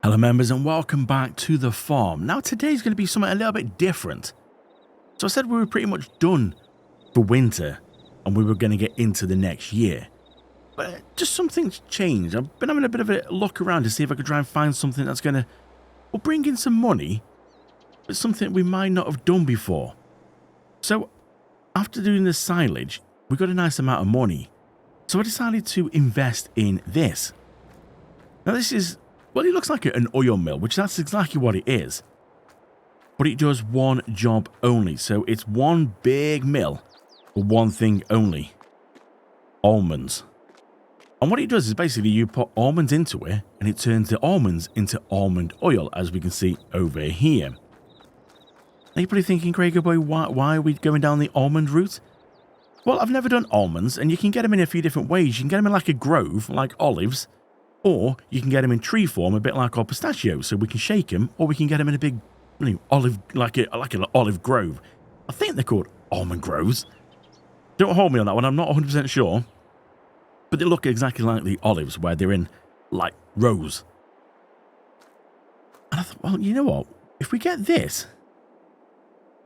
Hello members and welcome back to the farm. Now today's going to be something a little bit different. So I said we were pretty much done for winter and we were going to get into the next year. But just something's changed. I've been having a bit of a look around to see if I could try and find something that's going to bring in some money, but something we might not have done before. So after doing the silage, we got a nice amount of money. So I decided to invest in this. Now this is, well, it looks like an oil mill, which that's exactly what it is. But it does one job only. So it's one big mill for one thing only. Almonds. And what it does is basically you put almonds into it and it turns the almonds into almond oil, as we can see over here. Now you're probably thinking, Gregor boy, why are we going down the almond route? Well, I've never done almonds, and you can get them in a few different ways. You can get them in like a grove, like olives. Or you can get them in tree form, a bit like our pistachios, so we can shake them, or we can get them in a big olive, like an olive grove. I think they're called almond groves. Don't hold me on that one, I'm not 100% sure. But they look exactly like the olives, where they're in, like, rows. And I thought, well, you know what? If we get this,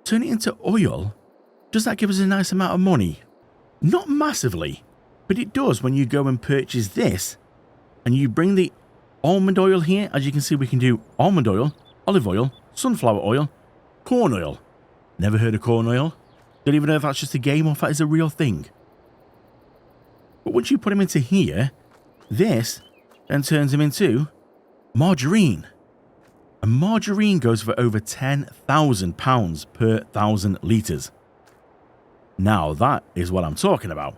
turn it into oil, does that give us a nice amount of money? Not massively, but it does when you go and purchase this. And you bring the almond oil here. As you can see, we can do almond oil, olive oil, sunflower oil, corn oil. Never heard of corn oil. Don't even know if that's just a game or if that is a real thing. But once you put them into here, this then turns them into margarine. And margarine goes for over £10,000 per 1,000 litres. Now that is what I'm talking about.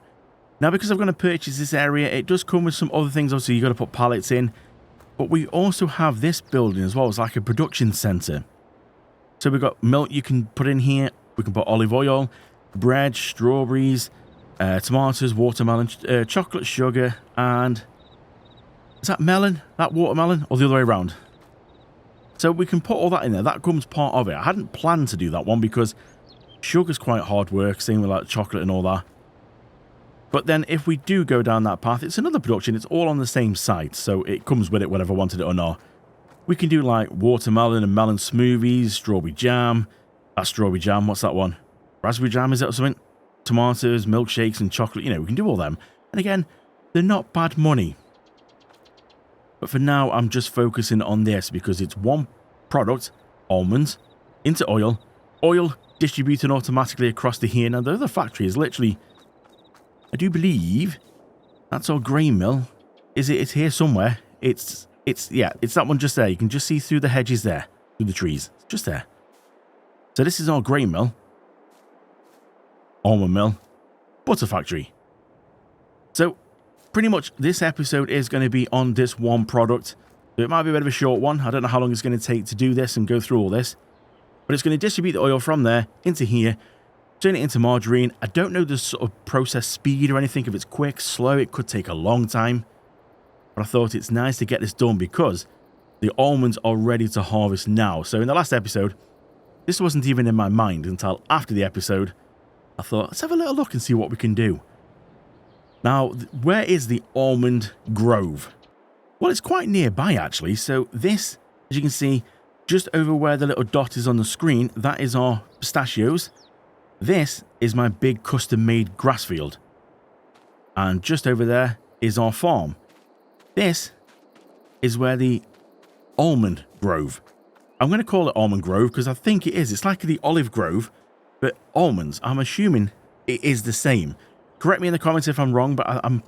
Now, because I'm going to purchase this area, it does come with some other things. Obviously, you've got to put pallets in. But we also have this building as well. It's like a production centre. So we've got milk you can put in here. We can put olive oil, bread, strawberries, tomatoes, watermelon, chocolate, sugar, and... Is that melon? That watermelon? Or the other way around? So we can put all that in there. That comes part of it. I hadn't planned to do that one because sugar's quite hard work. Same with like chocolate and all that. But then if we do go down that path, it's another production. It's all on the same site, so it comes with it whether I wanted it or not. We can do like watermelon and melon smoothies, strawberry jam. That's strawberry jam. What's that one? Raspberry jam, is that something? Tomatoes, milkshakes and chocolate. You know, we can do all them. And again, they're not bad money. But for now, I'm just focusing on this because it's one product, almonds, into oil. Oil distributed automatically across to here. Now, the other factory is literally... I do believe that's our grain mill. Is it? It's here somewhere. It's that one just there. You can just see through the hedges there, through the trees. It's just there. So this is our grain mill, almond mill, butter factory. So pretty much this episode is going to be on this one product. So it might be a bit of a short one. I don't know how long it's going to take to do this and go through all this. But it's going to distribute the oil from there into here. Turn it into margarine. I don't know the sort of process speed or anything. If it's quick, slow, it could take a long time. But I thought it's nice to get this done because the almonds are ready to harvest now. So in the last episode, this wasn't even in my mind until after the episode. I thought, let's have a little look and see what we can do. Now, where is the almond grove? Well, it's quite nearby actually. So this, as you can see, just over where the little dot is on the screen, that is our pistachios. This is my big custom-made grass field. And just over there is our farm. This is where the almond grove. I'm going to call it almond grove because I think it is. It's like the olive grove, but almonds. I'm assuming it is the same. Correct me in the comments if I'm wrong, but I'm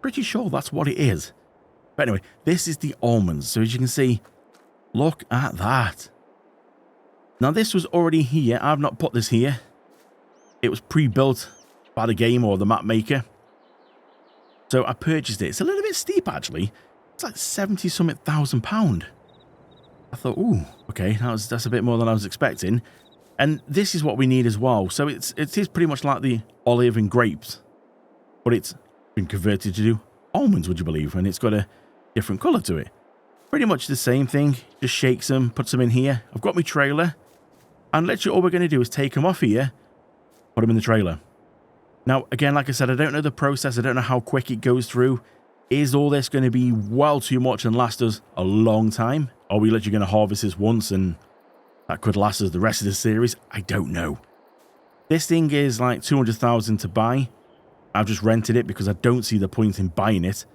pretty sure that's what it is. But anyway, this is the almonds. So as you can see, look at that. Now this was already here. I've not put this here. It was pre-built by the game or the map maker. So I purchased it. It's a little bit steep actually. It's like 70-something thousand pound. I thought, ooh, okay, that's a bit more than I was expecting. And this is what we need as well. So it is pretty much like the olive and grapes. But it's been converted to do almonds, would you believe? And it's got a different colour to it. Pretty much the same thing. Just shakes them, puts them in here. I've got my trailer. And literally all we're going to do is take them off here. Put them in the trailer. Now, again, like I said, I don't know the process. I don't know how quick it goes through. Is all this going to be well too much and last us a long time? Are we literally going to harvest this once and that could last us the rest of the series? I don't know. This thing is like 200,000 to buy. I've just rented it because I don't see the point in buying it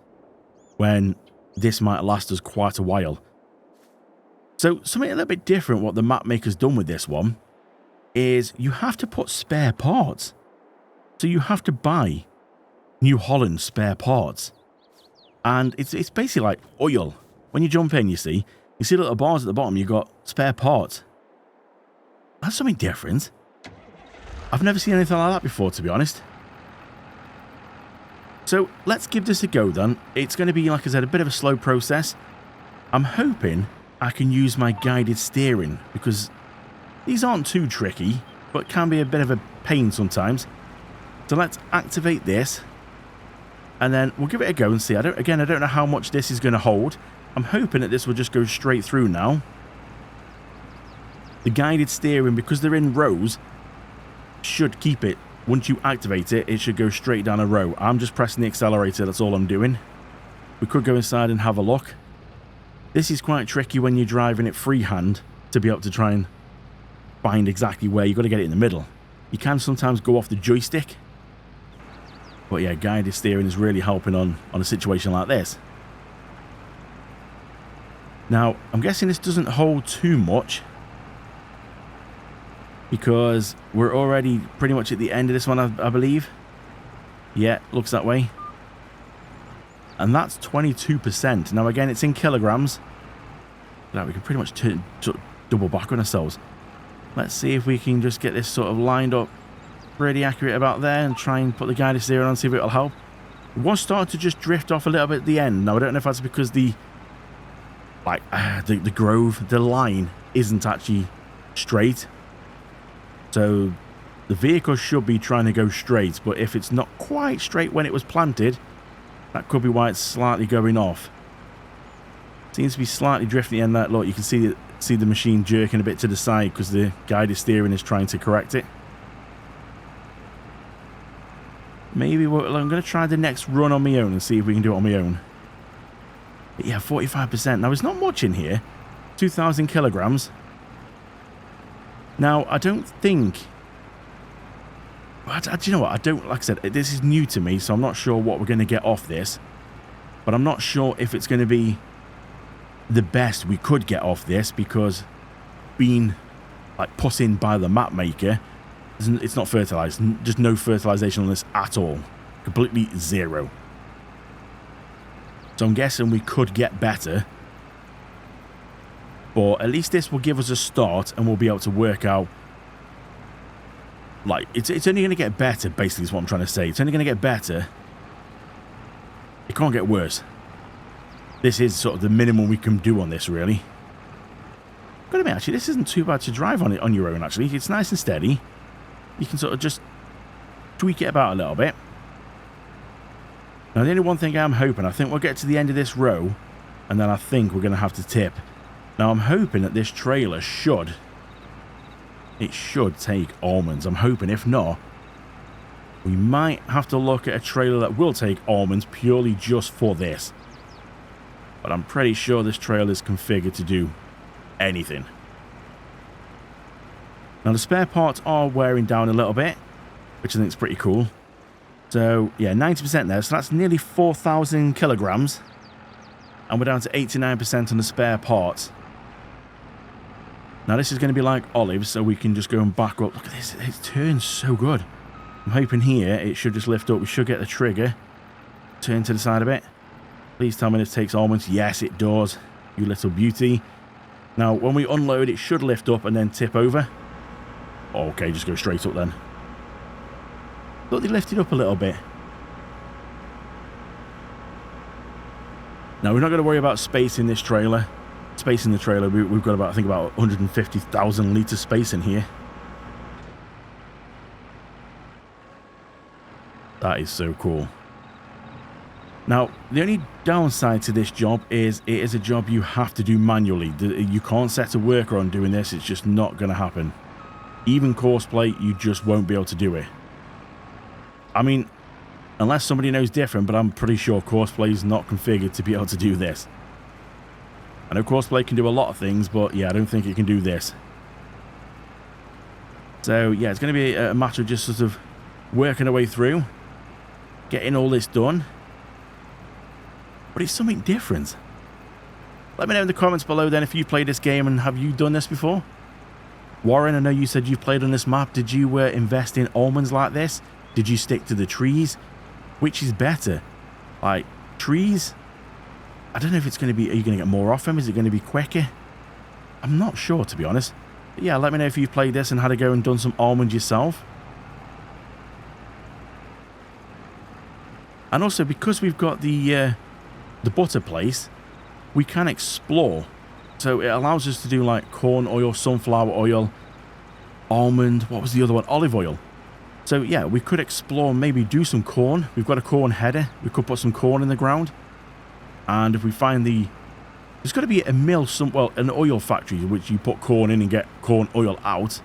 when this might last us quite a while. So something a little bit different what the map maker's done with this one is you have to put spare parts. So you have to buy New Holland spare parts. And it's basically like oil. When you jump in, you see little bars at the bottom, you got spare parts. That's something different. I've never seen anything like that before, to be honest. So let's give this a go then. It's going to be, like I said, a bit of a slow process. I'm hoping I can use my guided steering because these aren't too tricky, but can be a bit of a pain sometimes. So let's activate this and then we'll give it a go and see. I don't know how much this is going to hold. I'm hoping that this will just go straight through now. The guided steering, because they're in rows, should keep it. Once you activate it, it should go straight down a row. I'm just pressing the accelerator, that's all I'm doing. We could go inside and have a look. This is quite tricky when you're driving it freehand to be able to try and find exactly where. You've got to get it in the middle. You can sometimes go off the joystick. But yeah, guided steering is really helping on a situation like this. Now, I'm guessing this doesn't hold too much because we're already pretty much at the end of this one, I believe. Yeah, looks that way. And that's 22%. Now, again, it's in kilograms. Now, we can pretty much double back on ourselves. Let's see if we can just get this sort of lined up pretty accurate about there and try and put the guided steering on, see if it'll help. It was starting to just drift off a little bit at the end. Now, I don't know if that's because the grove, the line isn't actually straight. So the vehicle should be trying to go straight, but if it's not quite straight when it was planted, that could be why it's slightly going off. Seems to be slightly drifting in that. Look, you can see the machine jerking a bit to the side because the guided steering is trying to correct it. Maybe I'm going to try the next run on my own and see if we can do it on my own. But yeah, 45%. Now, there's not much in here. 2,000 kilograms. Now, I don't think... do you know what? I don't... Like I said, this is new to me, so I'm not sure what we're going to get off this. But I'm not sure if it's going to be the best we could get off this, because being, like, put in by the map maker, it's not fertilized. Just no fertilization on this at all. Completely zero. So I'm guessing we could get better. But at least this will give us a start and we'll be able to work out. Like, it's only going to get better, basically, is what I'm trying to say. It's only going to get better. It can't get worse. This is sort of the minimum we can do on this, really. Gotta admit, actually, this isn't too bad to drive on it on your own, actually. It's nice and steady. You can sort of just tweak it about a little bit. Now, the only one thing I'm hoping, I think we'll get to the end of this row, and then I think we're going to have to tip. Now, I'm hoping that this trailer should take almonds. I'm hoping. If not, we might have to look at a trailer that will take almonds purely just for this. But I'm pretty sure this trailer is configured to do anything. Now, the spare parts are wearing down a little bit, which I think is pretty cool. So, yeah, 90% there. So that's nearly 4,000 kilograms. And we're down to 89% on the spare parts. Now, this is going to be like olives, so we can just go and back up. Look at this. It turns so good. I'm hoping here it should just lift up. We should get the trigger. Turn to the side a bit. Please tell me this takes almonds. Yes, it does. You little beauty. Now, when we unload, it should lift up and then tip over. Okay, just go straight up then. Look, they lifted up a little bit. Now, we're not going to worry about space in this trailer. Space in the trailer, we've got about, I think, about 150,000 litre space in here. That is so cool. Now, the only downside to this job is it is a job you have to do manually. You can't set a worker on doing this. It's just not going to happen. Even courseplay, you just won't be able to do it. I mean, unless somebody knows different, but I'm pretty sure courseplay is not configured to be able to do this. I know Crossplay can do a lot of things, but yeah, I don't think it can do this. So yeah, it's going to be a matter of just sort of working our way through, getting all this done. But it's something different. Let me know in the comments below then if you played this game and have you done this before? Warren, I know you said you've played on this map. Did you invest in almonds like this? Did you stick to the trees? Which is better? Like, trees? I don't know if it's going to be... Are you going to get more off them? Is it going to be quicker? I'm not sure, to be honest. But yeah, let me know if you've played this and had to go and done some almonds yourself. And also, because we've got the butter place, we can explore. So it allows us to do like corn oil, sunflower oil, almond, what was the other one? Olive oil. So yeah, we could explore, maybe do some corn. We've got a corn header. We could put some corn in the ground. And if we find there's got to be a mill, an oil factory, which you put corn in and get corn oil out.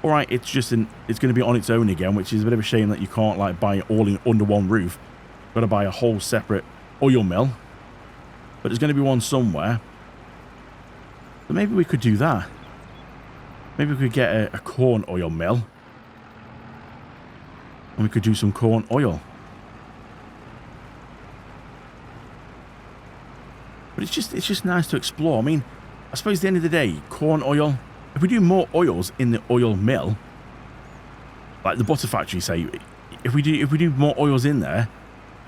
All right, it's going to be on its own again, which is a bit of a shame that you can't like buy it all under one roof. Got to buy a whole separate oil mill. But there's going to be one somewhere. So maybe we could do that. Maybe we could get a corn oil mill. And we could do some corn oil. But it's just nice to explore. I mean, I suppose at the end of the day, corn oil, if we do more oils in the oil mill, like the butter factory say, if we do more oils in there,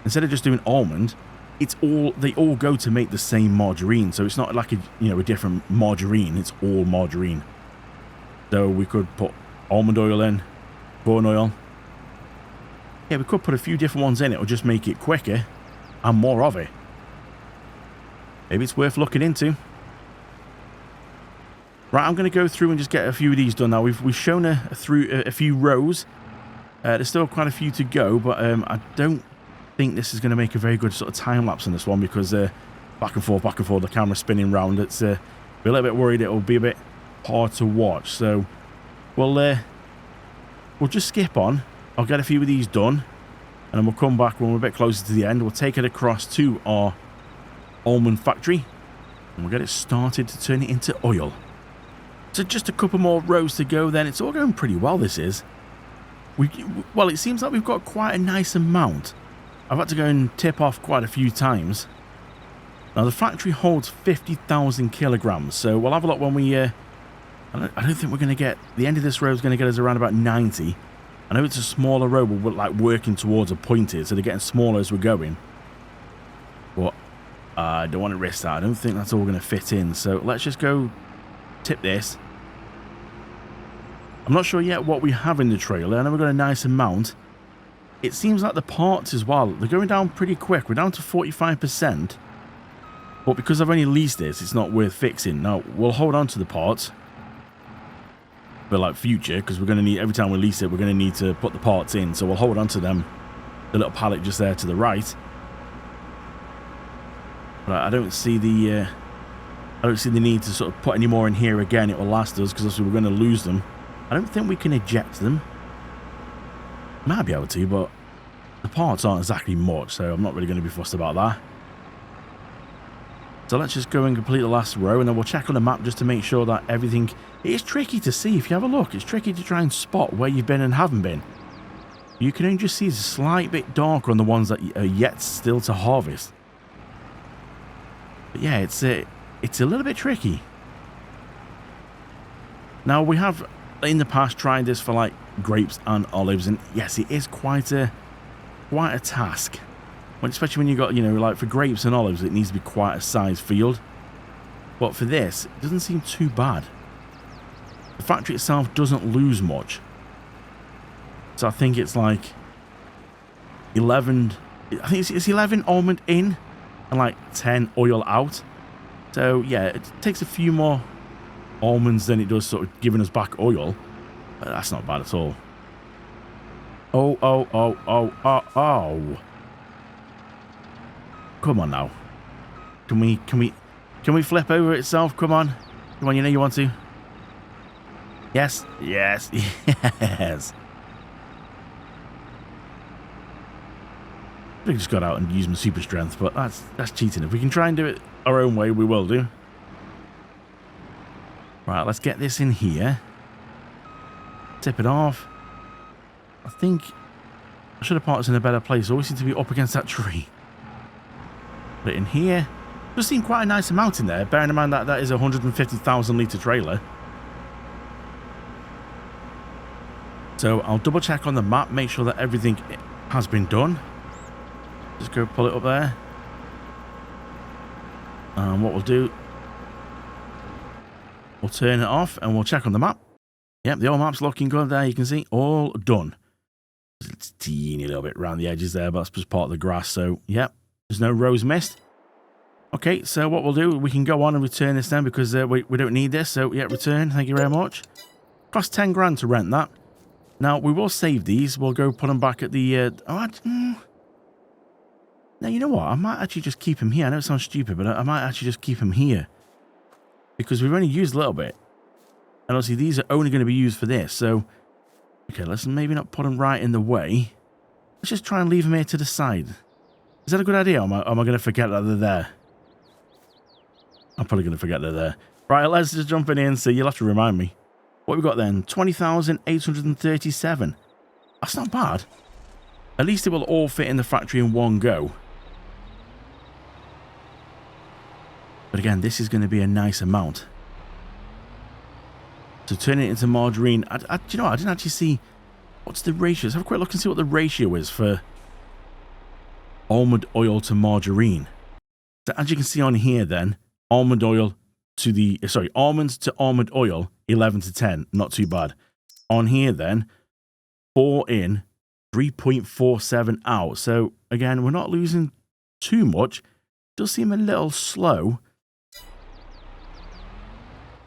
instead of just doing almond, they all go to make the same margarine. So it's not like a different margarine, it's all margarine. So we could put almond oil in, corn oil. Yeah, we could put a few different ones in. It will just make it quicker and more of it. Maybe it's worth looking into. Right, I'm going to go through and just get a few of these done now. We've shown through a few rows. There's still quite a few to go, but I don't think this is going to make a very good sort of time lapse on this one because back and forth, the camera spinning round. It's we're a little bit worried it'll be a bit hard to watch. So we'll just skip on. I'll get a few of these done, and then we'll come back when we're a bit closer to the end. We'll take it across to our almond factory, and we'll get it started to turn it into oil. So just a couple more rows to go then. It's all going pretty well, this is. Well, it seems like we've got quite a nice amount. I've had to go and tip off quite a few times. Now, the factory holds 50,000 kilograms, so we'll have a look when we... I don't think we're going to get... The end of this row is going to get us around about 90. I know it's a smaller row, but we're like working towards a point here, so they're getting smaller as we're going. But I don't want to risk that. I don't think that's all going to fit in, so let's just go tip this. I'm not sure yet what we have in the trailer. I know we've got a nice amount. It seems like the parts as well, they're going down pretty quick. We're down to 45%. But because I've only leased this, it's not worth fixing. Now, we'll hold on to the parts. But like future, because we're going to need, every time we lease it, we're going to need to put the parts in. So we'll hold on to them. The little pallet just there to the right. But I don't see the need to sort of put any more in here again. It will last us, because we're going to lose them. I don't think we can eject them. Might be able to, but the parts aren't exactly much, so I'm not really going to be fussed about that. So let's just go and complete the last row, and then we'll check on the map just to make sure that everything... It is tricky to see if you have a look. It's tricky to try and spot where you've been and haven't been. You can only just see it's a slight bit darker on the ones that are yet still to harvest. But yeah, it's a little bit tricky. Now, we have in the past tried this for like grapes and olives, and yes, it is quite a task. Especially when you got, like for grapes and olives, it needs to be quite a sized field. But for this, it doesn't seem too bad. The factory itself doesn't lose much. So I think it's like 11, I think it's 11 almond in and like 10 oil out. So yeah, it takes a few more almonds than it does sort of giving us back oil. But that's not bad at all. Oh. Come on now. Can we flip over itself? Come on. Come on, you want to. Yes. Yes. Yes. I just got out and used my super strength, but that's cheating. If we can try and do it our own way, we will do. Right, let's get this in here. Tip it off. I think I should have parked this in a better place. Always seem to be up against that tree. Put it in here. Does seem quite a nice amount in there, bearing in mind that that is a 150,000 litre trailer. So I'll double check on the map, make sure that everything has been done. Just go pull it up there. And what we'll do, we'll turn it off and we'll check on the map. Yep, the old map's looking good there. You can see all done. It's a teeny little bit around the edges there, but that's just part of the grass. So, yep, there's no rows missed. Okay, so what we'll do, we can go on and return this then because we don't need this. So, yeah, return. Thank you very much. Cost 10 grand to rent that. Now, we will save these. We'll go put them back at the... Now, you know what? I might actually just keep him here. I know it sounds stupid, but I might actually just keep him here. Because we've only used a little bit. And obviously, these are only going to be used for this. So, okay, let's maybe not put them right in the way. Let's just try and leave them here to the side. Is that a good idea? Or am I going to forget that they're there? I'm probably going to forget they're there. Right, let's just jump in here and see. You'll have to remind me. What have we got then? 20,837. That's not bad. At least it will all fit in the factory in one go. But again, this is going to be a nice amount. To turn it into margarine, do you know what? I didn't actually see what's the ratio. Let's have a quick look and see what the ratio is for almond oil to margarine. So as you can see on here then, almond oil to the, almonds to almond oil, 11 to 10. Not too bad. On here then, 4 in, 3.47 out. So again, we're not losing too much. Does seem a little slow.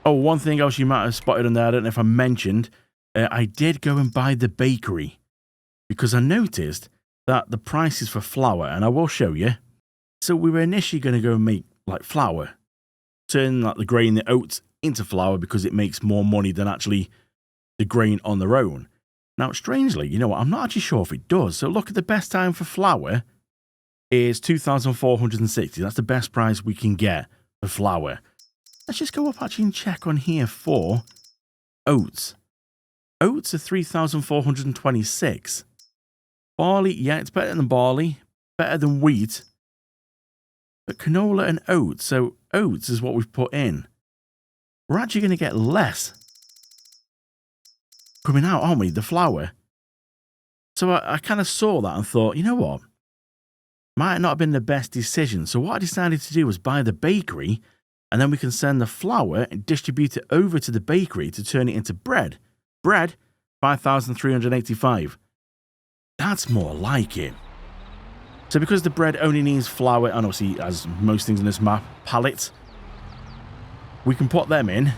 Oh, one thing else you might have spotted on there, I don't know if I mentioned, I did go and buy the bakery because I noticed that the prices for flour, and I will show you. So we were initially going to go and make like flour, turn like the grain, the oats into flour because it makes more money than actually the grain on their own. Now, strangely, you know what? I'm not actually sure if it does. So look at the best time for flour is 2,460. That's the best price we can get for flour. Let's just go up actually and check on here for oats. Oats are 3,426. Barley, yeah, it's better than barley, better than wheat. But canola and oats, so oats is what we've put in. We're actually going to get less coming out, aren't we? The flour. So I kind of saw that and thought, you know what? Might not have been the best decision. So what I decided to do was buy the bakery, and then we can send the flour and distribute it over to the bakery to turn it into bread. Bread, 5,385. That's more like it. So because the bread only needs flour, and obviously, as most things in this map, pallets, we can put them in.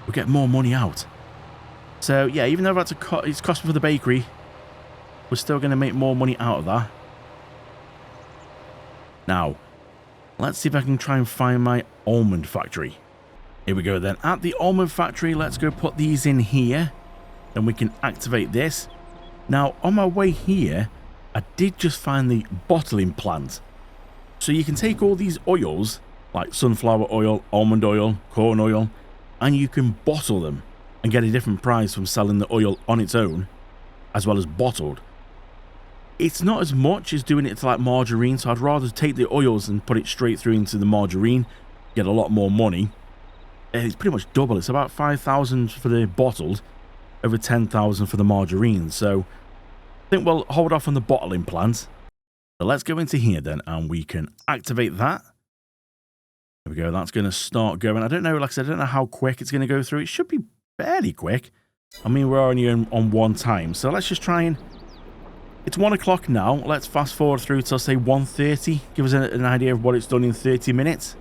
We'll get more money out. So yeah, even though that's it's costing for the bakery, we're still going to make more money out of that. Now, let's see if I can try and find my almond factory. Here we go then. At the almond factory, let's go put these in here. Then we can activate this. Now, on my way here, I did just find the bottling plant. So you can take all these oils, like sunflower oil, almond oil, corn oil, and you can bottle them and get a different price from selling the oil on its own, as well as bottled. It's not as much as doing it to like margarine, so I'd rather take the oils and put it straight through into the margarine, get a lot more money. It's pretty much double. It's about 5,000 for the bottled, over 10,000 for the margarine. So I think we'll hold off on the bottling plant. So let's go into here then, and we can activate that. There we go. That's going to start going. I don't know, like I said, I don't know how quick it's going to go through. It should be fairly quick. I mean, we're only on one time, so let's just try and... It's 1 o'clock now. Let's fast forward through to, say, 1:30. Give us an idea of what it's done in 30 minutes.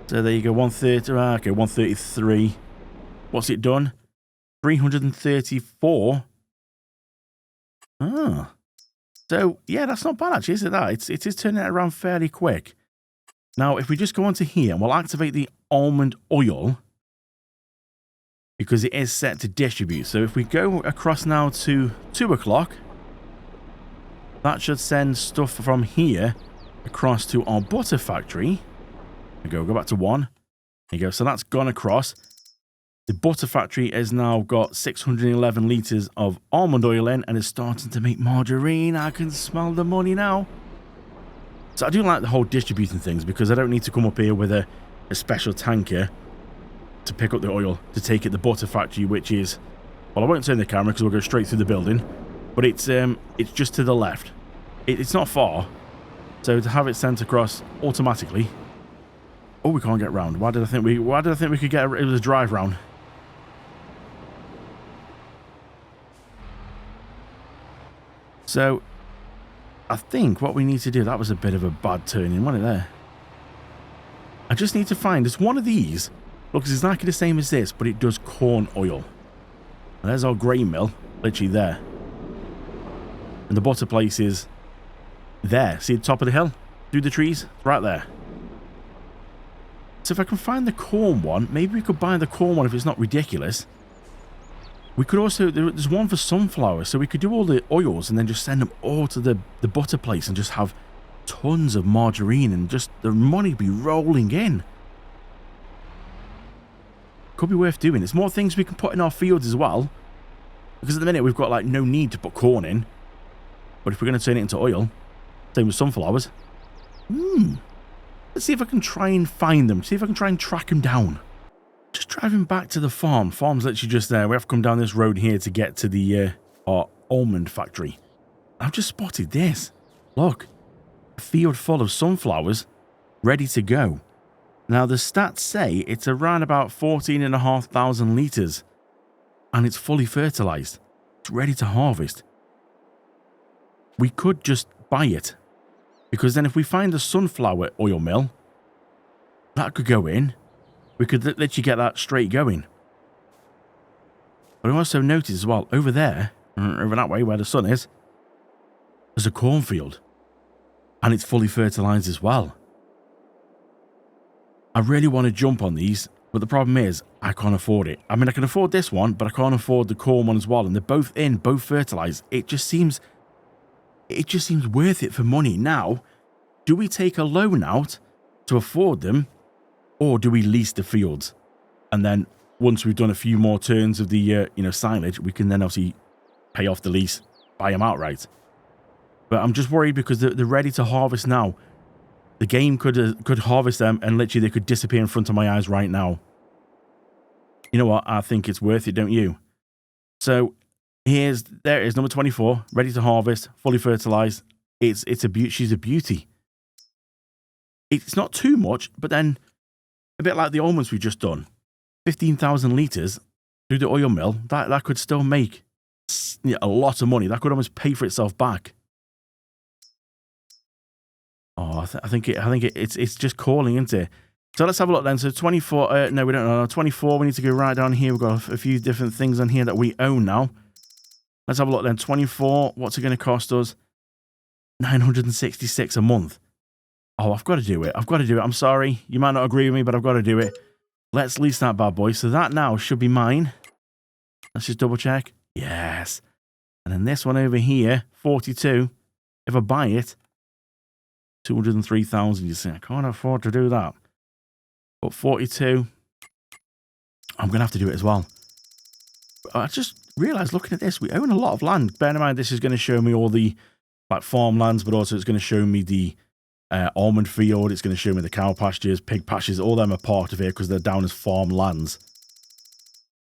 So there you go, 1:30. Okay, 1:33. What's it done? 334. Ah. So, yeah, that's not bad, actually, is it that? It is turning it around fairly quick. Now, if we just go onto here, and we'll activate the almond oil, because it is set to distribute. So if we go across now to 2 o'clock, that should send stuff from here across to our butter factory. We go back to 1. There you go. So that's gone across. The butter factory has now got 611 litres of almond oil in and is starting to make margarine. I can smell the money now. So I do like the whole distributing things because I don't need to come up here with a special tanker to pick up the oil to take it to the butter factory, which is, well, I won't turn the camera because we'll go straight through the building, but it's just to the left. It's not far, so to have it sent across automatically. Oh, we can't get round. Why did I think we could get? It was a drive round. So I think what we need to do, that was a bit of a bad turning, wasn't it there? I just need to find, there's one of these, looks exactly the same as this, but it does corn oil. And there's our grain mill, literally there. And the butter place is there. See the top of the hill? Through the trees? It's right there. So if I can find the corn one, maybe we could buy the corn one if it's not ridiculous. We could also, there's one for sunflowers, so we could do all the oils and then just send them all to the butter place and just have tons of margarine and just the money be rolling in. Could be worth doing. There's more things we can put in our fields as well, because at the minute we've got like no need to put corn in, but if we're going to turn it into oil, same with sunflowers. Let's see if I can try and find them, see if I can try and track them down. Just driving back to the farm. Farm's literally just there. We have to come down this road here to get to the our almond factory. I've just spotted this. Look, a field full of sunflowers ready to go. Now the stats say it's around about 14,500 litres and it's fully fertilised. It's ready to harvest. We could just buy it, because then if we find a sunflower oil mill, that could go in. We could literally get that straight going. But I also noticed as well, over there, over that way where the sun is, there's a cornfield. And it's fully fertilised as well. I really want to jump on these, but the problem is, I can't afford it. I mean, I can afford this one, but I can't afford the corn one as well. And they're both in, both fertilised. It just seems worth it for money. Now, do we take a loan out to afford them? Or do we lease the fields? And then once we've done a few more turns of the silage, we can then obviously pay off the lease, buy them outright. But I'm just worried because they're ready to harvest now. The game could harvest them and literally they could disappear in front of my eyes right now. You know what? I think it's worth it, don't you? So there it is, number 24, ready to harvest, fully fertilized. It's a beauty. She's a beauty. It's not too much, but then a bit like the almonds we've just done, 15,000 litres through the oil mill, that could still make a lot of money. That could almost pay for itself back. Oh, I think it's just calling, isn't it? So let's have a look then. So 24, no, we don't know. 24, we need to go right down here. We've got a few different things on here that we own now. Let's have a look then. 24, what's it going to cost us? 966 a month. Oh, I've got to do it. I'm sorry. You might not agree with me, but I've got to do it. Let's lease that bad boy. So that now should be mine. Let's just double check. Yes. And then this one over here, 42. If I buy it, 203,000. You see, I can't afford to do that. But 42, I'm going to have to do it as well. I just realised looking at this, we own a lot of land. Bear in mind, this is going to show me all the farmlands, but also it's going to show me the almond field. It's going to show me the cow pastures, pig pastures. All them are part of here because they're down as farmlands.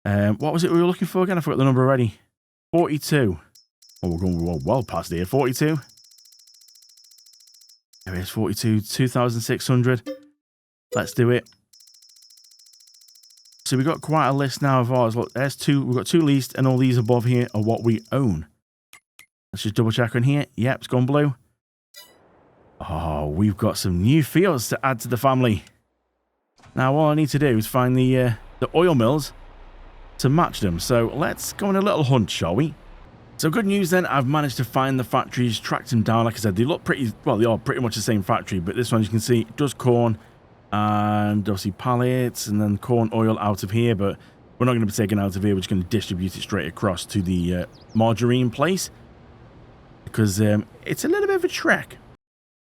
What was it we were looking for again? I forgot the number already. 42. Oh, we're going well past here. 42. There it is, 42. 2,600. Let's do it. So we've got quite a list now of ours. Look, there's two. We've got 2 leased, and all these above here are what we own. Let's just double check on here. Yep, it's gone blue. Oh, we've got some new fields to add to the family. Now, all I need to do is find the oil mills to match them. So let's go on a little hunt, shall we? So good news then, I've managed to find the factories, tracked them down. Like I said, they look pretty, well, they are pretty much the same factory, but this one, as you can see, does corn and obviously pallets and then corn oil out of here, but we're not going to be taking it out of here. We're just going to distribute it straight across to the margarine place because it's a little bit of a trek.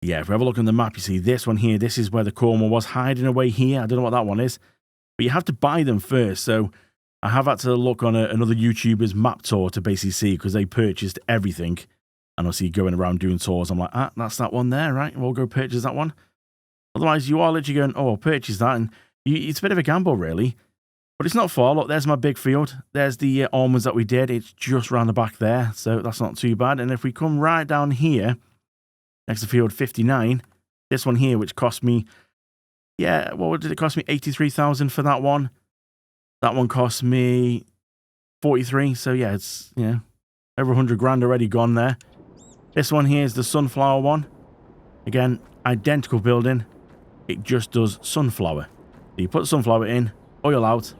Yeah, if we have a look on the map, you see this one here. This is where the corn one was hiding away here. I don't know what that one is. But you have to buy them first. So I have had to look on another YouTuber's map tour to basically see, because they purchased everything. And obviously going around doing tours, I'm like, that's that one there, right? We'll go purchase that one. Otherwise, you are literally going, oh, I'll purchase that. And it's a bit of a gamble, really. But it's not far. Look, there's my big field. There's the almonds that we did. It's just round the back there. So that's not too bad. And if we come right down here, next to field 59, this one here, which cost me, yeah, what did it cost me? 83,000 for that one. That one cost me 43. So yeah, it's, over 100 grand already gone there. This one here is the sunflower one. Again, identical building. It just does sunflower. So you put the sunflower in, oil out,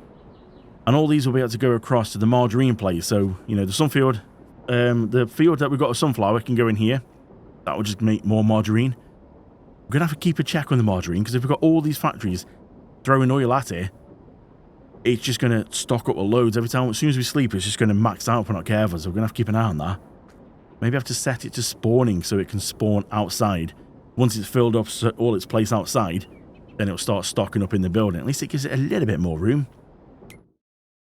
and all these will be able to go across to the margarine place. So, the sunfield, the field that we've got a sunflower can go in here. That will just make more margarine. We're going to have to keep a check on the margarine, because if we've got all these factories throwing oil at it, it's just going to stock up with loads every time. As soon as we sleep, it's just going to max out if we're not careful. So we're going to have to keep an eye on that. Maybe I have to set it to spawning so it can spawn outside. Once it's filled up all its place outside, then it'll start stocking up in the building. At least it gives it a little bit more room.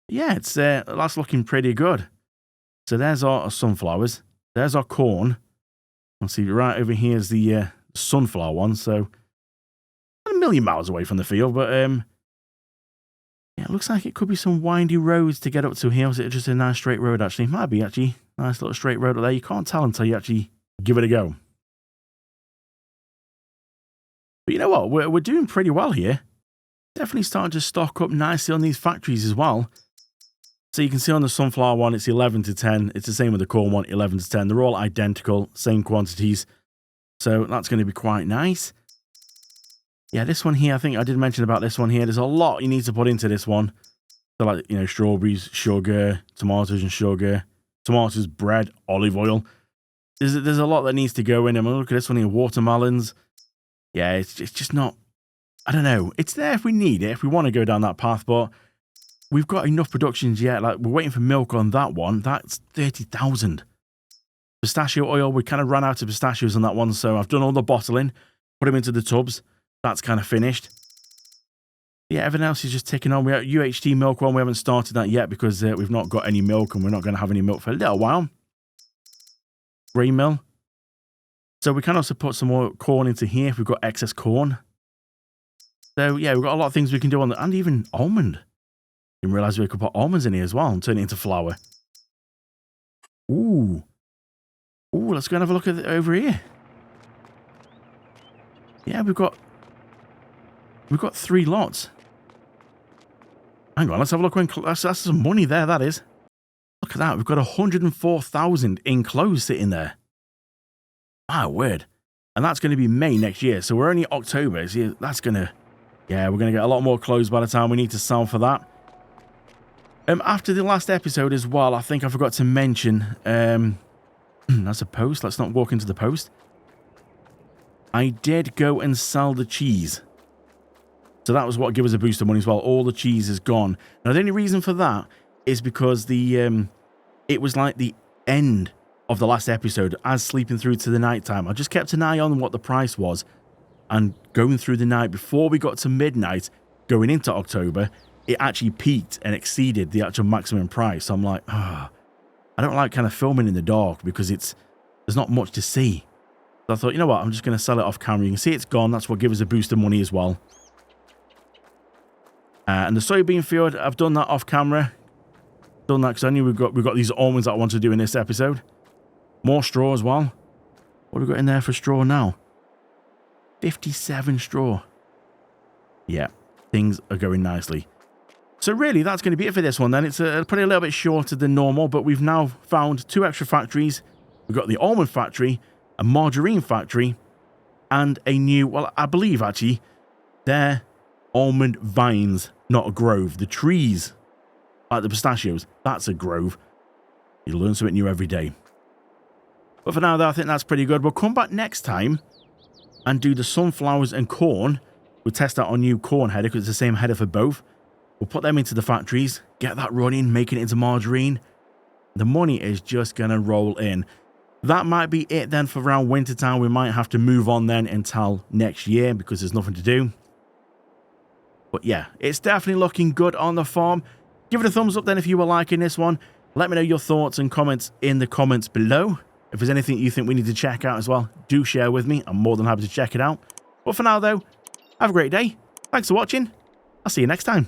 Yeah, that's looking pretty good. So there's our sunflowers. There's our corn. I'll see right over here is the sunflower one. So not a million miles away from the field, but yeah, it looks like it could be some windy roads to get up to here. Is it just a nice straight road, actually? It might be, actually. Nice little straight road up there. You can't tell until you actually give it a go. But you know what? We're doing pretty well here. Definitely starting to stock up nicely on these factories as well. So you can see on the sunflower one, it's 11 to 10. It's the same with the corn one, 11 to 10. They're all identical, same quantities. So that's going to be quite nice. Yeah, this one here, I think I did mention about this one here. There's a lot you need to put into this one. So like, strawberries, sugar, tomatoes and sugar, tomatoes, bread, olive oil. There's a lot that needs to go in. I mean, look at this one here, watermelons. Yeah, it's just not, I don't know. It's there if we need it, if we want to go down that path, but we've got enough productions yet. Like, we're waiting for milk on that one. That's 30,000. Pistachio oil, we kind of ran out of pistachios on that one, so I've done all the bottling, put them into the tubs. That's kind of finished. Yeah, everything else is just ticking on. We have UHT milk one. We haven't started that yet because we've not got any milk, and we're not going to have any milk for a little while. Grain mill. So we can also put some more corn into here if we've got excess corn. So yeah, we've got a lot of things we can do on that, and even almond. Didn't realize we could put almonds in here as well and turn it into flour. Ooh. Ooh, let's go and have a look at it over here. Yeah, we've got 3 lots. Hang on, let's have a look. That's some money there, that is. Look at that. We've got 104,000 enclosed sitting there. My word. And that's going to be May next year. So we're only October. So that's going to... Yeah, we're going to get a lot more clothes by the time we need to sell for that. After the last episode as well, I think I forgot to mention... that's a post. Let's not walk into the post. I did go and sell the cheese. So that was what gave us a boost of money as well. All the cheese is gone. Now, the only reason for that is because the it was like the end of the last episode, as sleeping through to the night time. I just kept an eye on what the price was, and going through the night before we got to midnight, going into October, it actually peaked and exceeded the actual maximum price. So I'm like, I don't like kind of filming in the dark because there's not much to see. So I thought, you know what, I'm just going to sell it off camera. You can see it's gone. That's what gives us a boost of money as well. And the soybean field, I've done that off camera. Done that because I knew we've got these almonds that I want to do in this episode. More straw as well. What have we got in there for straw now? 57 straw. Yeah, things are going nicely. So really, that's going to be it for this one then. It's probably a little bit shorter than normal, but we've now found 2 extra factories. We've got the almond factory, a margarine factory, and a new, well, I believe actually, they're almond vines, not a grove. The trees, like the pistachios, that's a grove. You learn something new every day. But for now, though, I think that's pretty good. We'll come back next time and do the sunflowers and corn. We'll test out our new corn header because it's the same header for both. We'll put them into the factories, get that running, making it into margarine. The money is just going to roll in. That might be it then for around winter time. We might have to move on then until next year because there's nothing to do. But yeah, it's definitely looking good on the farm. Give it a thumbs up then if you were liking this one. Let me know your thoughts and comments in the comments below. If there's anything you think we need to check out as well, do share with me. I'm more than happy to check it out. But for now though, have a great day. Thanks for watching. I'll see you next time.